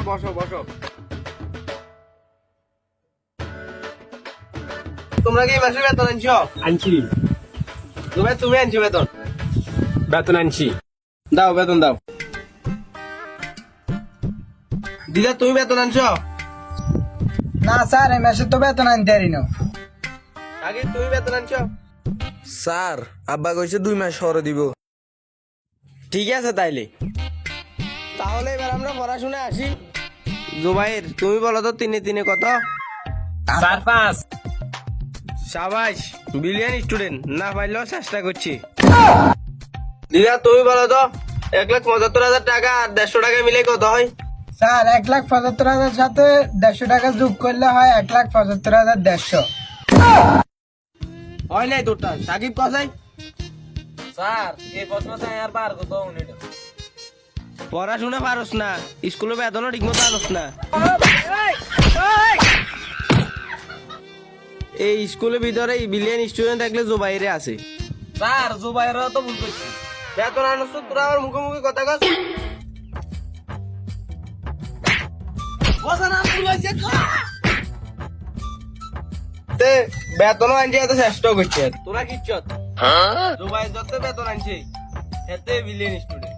বসো বসো। তোমরা কি এই মাসে বেতন আনছো? আনছি। তুমি আনছো বেতন? বেতন আনছি। দাও বেতন দাও। দিদা তুমি বেতন আনছো? না স্যার এই মাসে তো বেতন আনতে পারি না। আগে তুমি বেতন আনছো? স্যার আব্বা কইছে 2 মাস পরে দিব। ঠিক আছে তাইলে, তাহলে এবার আমরা পড়াশোনায় আসি। জুবাইর তুমি বলো তো 3 এ 3 কত? 4 5। সাবাস, বিলিয়ন স্টুডেন্ট, না পাইলেও চেষ্টা করছি। দিদা তুমি বলো তো 1,75,000 টাকা আর 150 টাকা মিলে কত হয়? স্যার 1,75,000 সাথে 150 টাকা যোগ করলে হয় 1,75,150। হয় নাই তোরটা, সাকিব কোথায়? স্যার এই প্রশ্নটা আর পার কত মিনিট? পড়াশোনা পারস না, স্কুলে বেতনও ঠিক মতো আনস না। এই স্কুলের ভিতরে বিলিয়ন স্টুডেন্ট থাকলে জুবাইরে আছে। স্যার জুবাইরও তো ভুল করছি। বেতন আনস তো তোরা আমার মুখে মুখে কথা কস। তে বেতনও আনছে, এত চেষ্টাও করছে। তোরা কিচ্ছ জুবাইর যত বেতন আনছে এতে বিলিয়ন স্টুডেন্ট।